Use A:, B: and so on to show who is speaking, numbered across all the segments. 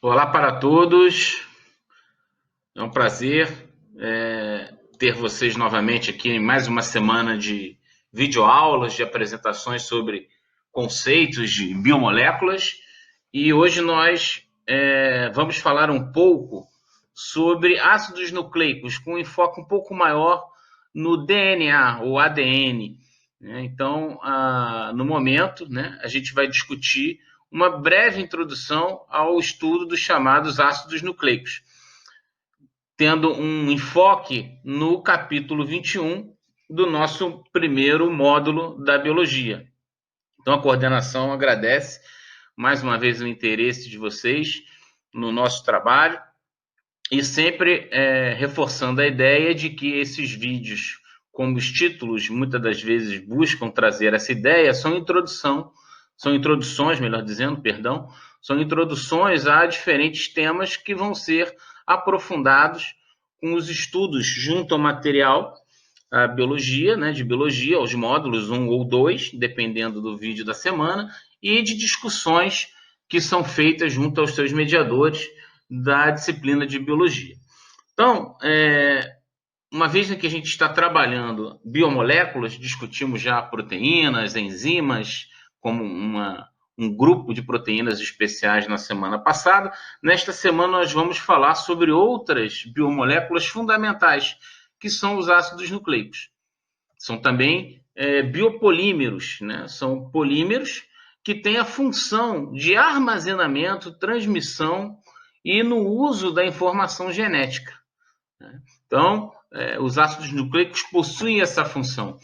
A: Olá para todos, é um prazer ter vocês novamente aqui em mais uma semana de videoaulas, de apresentações sobre conceitos de biomoléculas. E hoje nós vamos falar um pouco sobre ácidos nucleicos, com um enfoque um pouco maior no DNA ou ADN. Então, no momento, a gente vai discutir uma breve introdução ao estudo dos chamados ácidos nucleicos, tendo um enfoque no capítulo 21 do nosso primeiro módulo da biologia. Então, a coordenação agradece mais uma vez o interesse de vocês no nosso trabalho e sempre reforçando a ideia de que esses vídeos, como os títulos muitas das vezes buscam trazer essa ideia, são introduções, melhor dizendo, perdão, são introduções a diferentes temas que vão ser aprofundados com os estudos junto ao material, a biologia, de biologia, aos módulos 1 ou 2, dependendo do vídeo da semana, e de discussões que são feitas junto aos seus mediadores da disciplina de biologia. Então, uma vez que a gente está trabalhando biomoléculas, discutimos já proteínas, enzimas, como um grupo de proteínas especiais na semana passada. Nesta semana nós vamos falar sobre outras biomoléculas fundamentais, que são os ácidos nucleicos. São também biopolímeros, São polímeros que têm a função de armazenamento, transmissão e no uso da informação genética. Então, os ácidos nucleicos possuem essa função.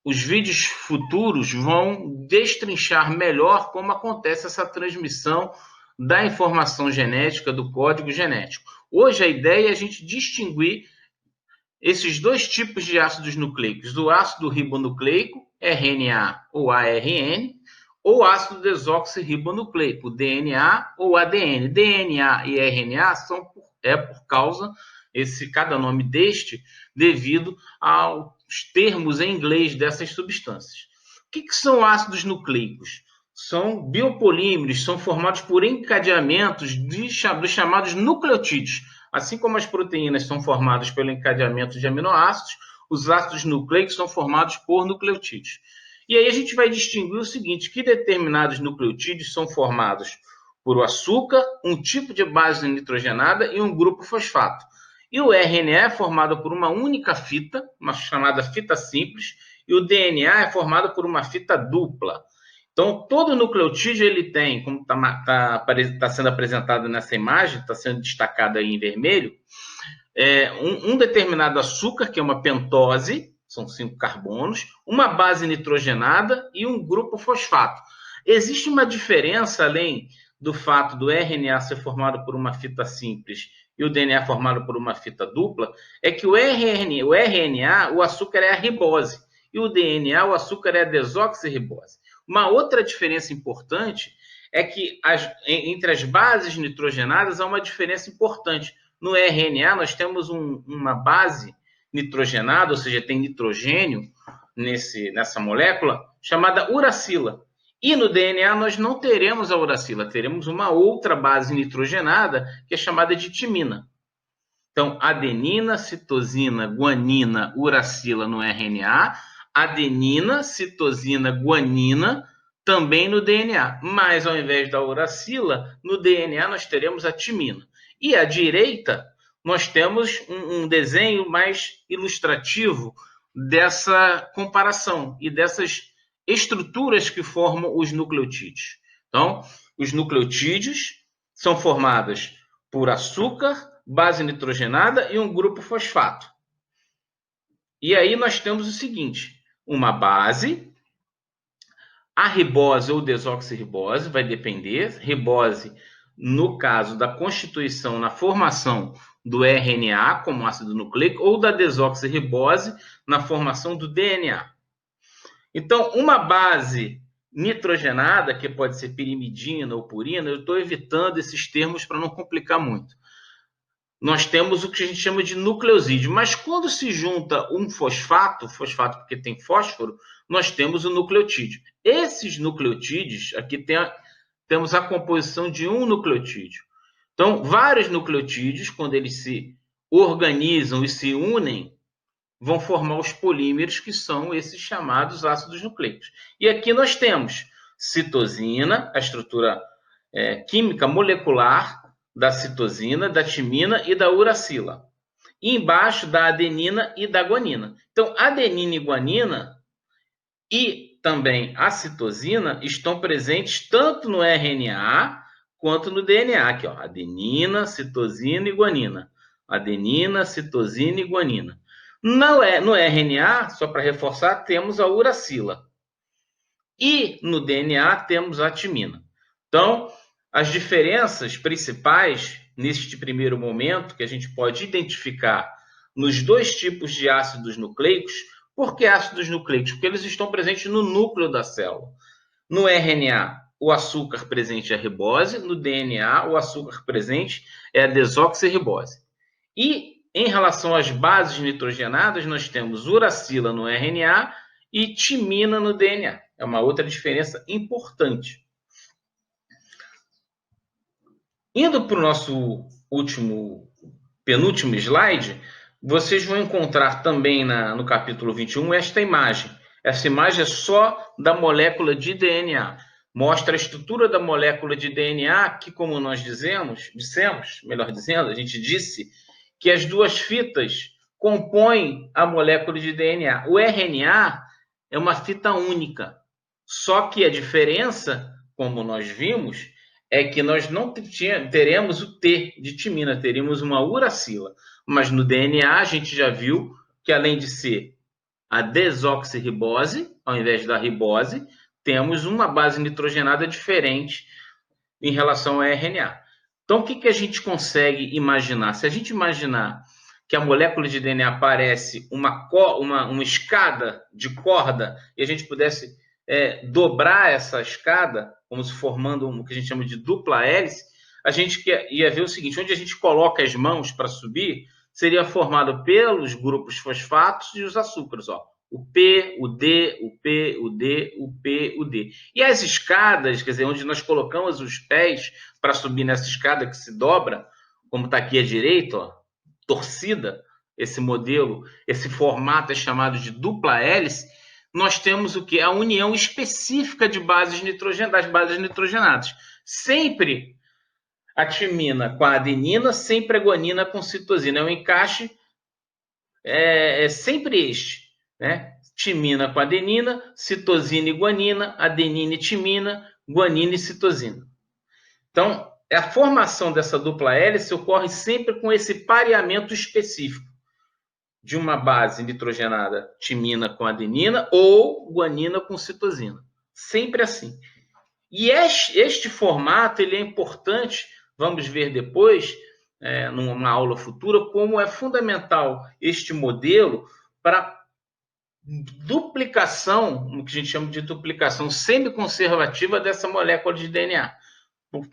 A: Os vídeos futuros vão destrinchar melhor como acontece essa transmissão da informação genética, do código genético. Hoje a ideia é a gente distinguir esses dois tipos de ácidos nucleicos, o ácido ribonucleico, RNA ou ARN, ou ácido desoxirribonucleico, DNA ou ADN. DNA e RNA por causa, cada nome deste, devido aos termos em inglês dessas substâncias. O que são ácidos nucleicos? São biopolímeros, são formados por encadeamentos dos chamados nucleotídeos. Assim como as proteínas são formadas pelo encadeamento de aminoácidos, os ácidos nucleicos são formados por nucleotídeos. E aí a gente vai distinguir o seguinte, que determinados nucleotídeos são formados por o açúcar, um tipo de base nitrogenada e um grupo fosfato. E o RNA é formado por uma única fita, uma chamada fita simples, e o DNA é formado por uma fita dupla. Então, todo nucleotídeo ele tem, como está sendo apresentado nessa imagem, está sendo destacado aí em vermelho, um determinado açúcar, que é uma pentose, são 5 carbonos, uma base nitrogenada e um grupo fosfato. Existe uma diferença, além do fato do RNA ser formado por uma fita simples e o DNA formado por uma fita dupla, é que o RNA, o açúcar é a ribose, e o DNA, o açúcar é a desoxirribose. Uma outra diferença importante é que entre as bases nitrogenadas há uma diferença importante. No RNA, nós temos uma base nitrogenada, ou seja, tem nitrogênio nessa molécula, chamada uracila. E no DNA nós não teremos a uracila, teremos uma outra base nitrogenada, que é chamada de timina. Então, adenina, citosina, guanina, uracila no RNA, adenina, citosina, guanina também no DNA. Mas, ao invés da uracila, no DNA nós teremos a timina. E à direita, nós temos um desenho mais ilustrativo dessa comparação e dessas estruturas que formam os nucleotídeos. Então, os nucleotídeos são formados por açúcar, base nitrogenada e um grupo fosfato. E aí nós temos o seguinte, uma base, a ribose ou desoxirribose, vai depender, ribose no caso da constituição, na formação do RNA como ácido nucleico, ou da desoxirribose na formação do DNA. Então, uma base nitrogenada, que pode ser pirimidina ou purina, eu estou evitando esses termos para não complicar muito. Nós temos o que a gente chama de nucleosídeo, mas quando se junta um fosfato porque tem fósforo, nós temos o nucleotídeo. Esses nucleotídeos, aqui temos a composição de um nucleotídeo. Então, vários nucleotídeos, quando eles se organizam e se unem, vão formar os polímeros, que são esses chamados ácidos nucleicos. E aqui nós temos citosina, a estrutura química molecular da citosina, da timina e da uracila. E embaixo da adenina e da guanina. Então, adenina e guanina e também a citosina estão presentes tanto no RNA quanto no DNA. Aqui, ó, adenina, citosina e guanina. Adenina, citosina e guanina. No RNA, só para reforçar, temos a uracila. E no DNA temos a timina. Então, as diferenças principais neste primeiro momento que a gente pode identificar nos dois tipos de ácidos nucleicos. Por que ácidos nucleicos? Porque eles estão presentes no núcleo da célula. No RNA, o açúcar presente é a ribose. No DNA, o açúcar presente é a desoxirribose. E em relação às bases nitrogenadas, nós temos uracila no RNA e timina no DNA. É uma outra diferença importante. Indo para o nosso penúltimo slide, vocês vão encontrar também no capítulo 21 esta imagem. Essa imagem é só da molécula de DNA. Mostra a estrutura da molécula de DNA, que, como nós dissemos, melhor dizendo, a gente disse, que as duas fitas compõem a molécula de DNA. O RNA é uma fita única, só que a diferença, como nós vimos, é que nós não teremos o T de timina, teríamos uma uracila. Mas no DNA a gente já viu que, além de ser a desoxirribose, ao invés da ribose, temos uma base nitrogenada diferente em relação ao RNA. Então, o que a gente consegue imaginar? Se a gente imaginar que a molécula de DNA parece uma escada de corda e a gente pudesse dobrar essa escada, como se formando o que a gente chama de dupla hélice, a gente ia ver o seguinte: onde a gente coloca as mãos para subir, seria formado pelos grupos fosfatos e os açúcares, ó. O P, o D, o P, o D, o P, o D. E as escadas, quer dizer, onde nós colocamos os pés para subir nessa escada que se dobra, como está aqui à direita, ó, torcida, esse modelo, esse formato é chamado de dupla hélice. Nós temos o que? A união específica de bases das bases nitrogenadas. Sempre a timina com a adenina, sempre a guanina com citosina. É um encaixe sempre este, né? Timina com adenina, citosina e guanina, adenina e timina, guanina e citosina. Então, a formação dessa dupla hélice ocorre sempre com esse pareamento específico de uma base nitrogenada, timina com adenina ou guanina com citosina. Sempre assim. E este formato ele é importante, vamos ver depois, numa aula futura, como é fundamental este modelo para duplicação, o que a gente chama de duplicação semiconservativa dessa molécula de DNA.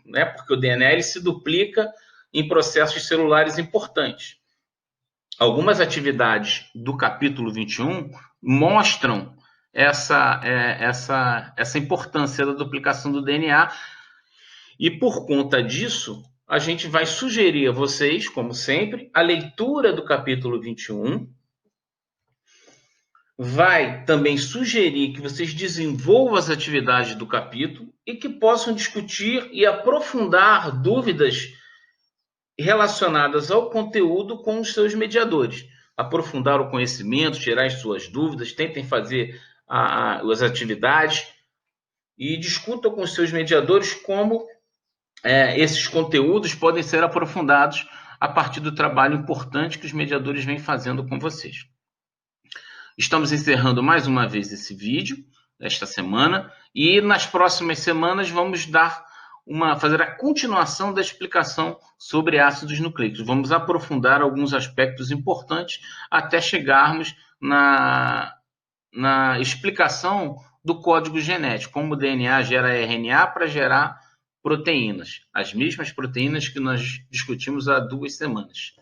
A: Né? Porque o DNA ele se duplica em processos celulares importantes. Algumas atividades do capítulo 21 mostram essa importância da duplicação do DNA, e por conta disso, a gente vai sugerir a vocês, como sempre, a leitura do capítulo 21, vai também sugerir que vocês desenvolvam as atividades do capítulo e que possam discutir e aprofundar dúvidas relacionadas ao conteúdo com os seus mediadores. Aprofundar o conhecimento, tirar as suas dúvidas, tentem fazer as atividades e discutam com os seus mediadores como esses conteúdos podem ser aprofundados a partir do trabalho importante que os mediadores vêm fazendo com vocês. Estamos encerrando mais uma vez esse vídeo desta semana e nas próximas semanas vamos fazer a continuação da explicação sobre ácidos nucleicos. Vamos aprofundar alguns aspectos importantes até chegarmos na explicação do código genético, como o DNA gera RNA para gerar proteínas, as mesmas proteínas que nós discutimos há 2 semanas.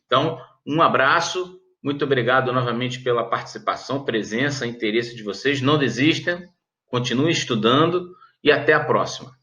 A: Então, um abraço, muito obrigado novamente pela participação, presença, interesse de vocês. Não desistam, continuem estudando e até a próxima.